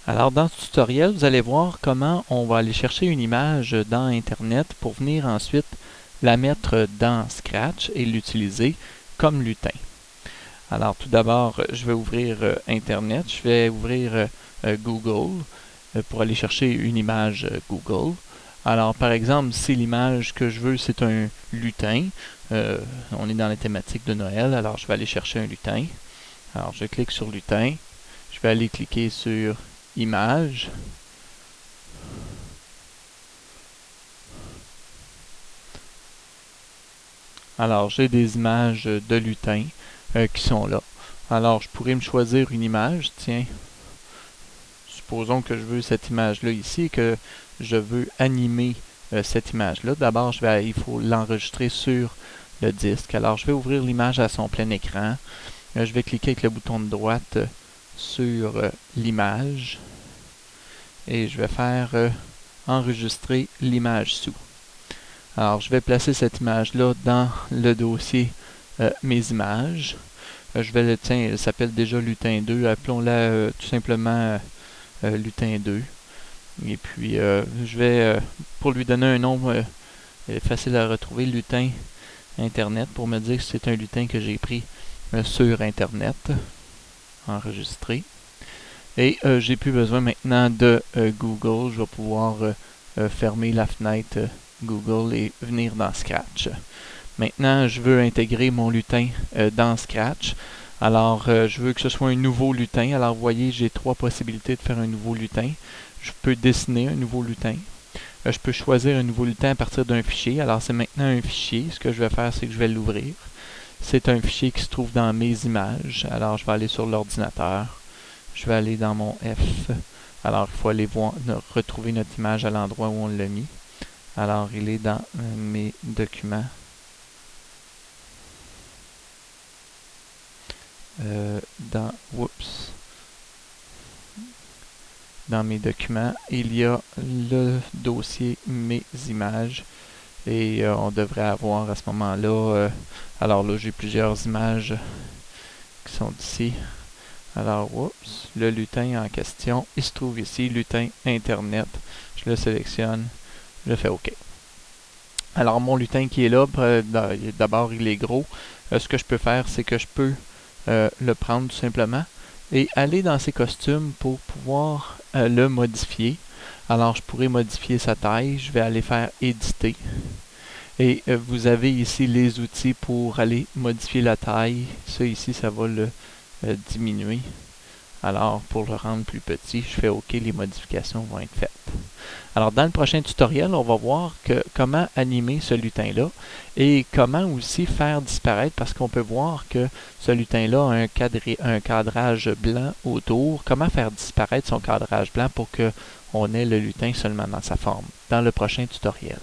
Alors dans ce tutoriel, vous allez voir comment on va aller chercher une image dans Internet pour venir ensuite la mettre dans Scratch et l'utiliser comme lutin. Alors tout d'abord, je vais ouvrir Internet, je vais ouvrir Google pour aller chercher une image Google. Alors par exemple, si l'image que je veux c'est un lutin, on est dans la thématique de Noël, alors je vais aller chercher un lutin. Alors je clique sur lutin, je vais aller cliquer sur Images. Alors j'ai des images de lutins qui sont là. Alors je pourrais me choisir une image, tiens. Supposons que je veux cette image-là ici et que je veux animer cette image-là. D'abord, il faut l'enregistrer sur le disque. Alors je vais ouvrir l'image à son plein écran. Je vais cliquer avec le bouton de droite sur l'image et je vais faire enregistrer l'image sous. Alors je vais placer cette image-là dans le dossier Mes images. Je vais tiens, elle s'appelle déjà Lutin 2, appelons-la tout simplement Lutin 2. Et puis je vais, pour lui donner un nom facile à retrouver, Lutin Internet, pour me dire que c'est un lutin que j'ai pris sur Internet, enregistré. Et j'ai plus besoin maintenant de Google, je vais pouvoir fermer la fenêtre Google et venir dans Scratch. Maintenant, je veux intégrer mon lutin dans Scratch. Alors, je veux que ce soit un nouveau lutin. Alors, vous voyez, j'ai trois possibilités de faire un nouveau lutin. Je peux dessiner un nouveau lutin. Je peux choisir un nouveau lutin à partir d'un fichier. Alors, c'est maintenant un fichier. Ce que je vais faire, c'est que je vais l'ouvrir. C'est un fichier qui se trouve dans mes images. Alors, je vais aller sur l'ordinateur. Je vais aller dans mon F. Alors, il faut aller retrouver notre image à l'endroit où on l'a mis. Alors, il est dans mes documents. Dans mes documents, il y a le dossier Mes images. Et on devrait avoir à ce moment-là, alors là, j'ai plusieurs images qui sont ici. Alors, le lutin en question, il se trouve ici, lutin Internet. Je le sélectionne, je fais OK. Alors, mon lutin qui est là, d'abord, il est gros. Ce que je peux faire, c'est que je peux le prendre tout simplement et aller dans ses costumes pour pouvoir le modifier. Alors, je pourrais modifier sa taille. Je vais aller faire éditer. Et vous avez ici les outils pour aller modifier la taille. Ça ici, ça va le diminuer. Alors, pour le rendre plus petit, je fais OK, les modifications vont être faites. Alors, dans le prochain tutoriel, on va voir comment animer ce lutin-là et comment aussi faire disparaître, parce qu'on peut voir que ce lutin-là a un cadrage blanc autour. Comment faire disparaître son cadrage blanc pour qu'on ait le lutin seulement dans sa forme, dans le prochain tutoriel.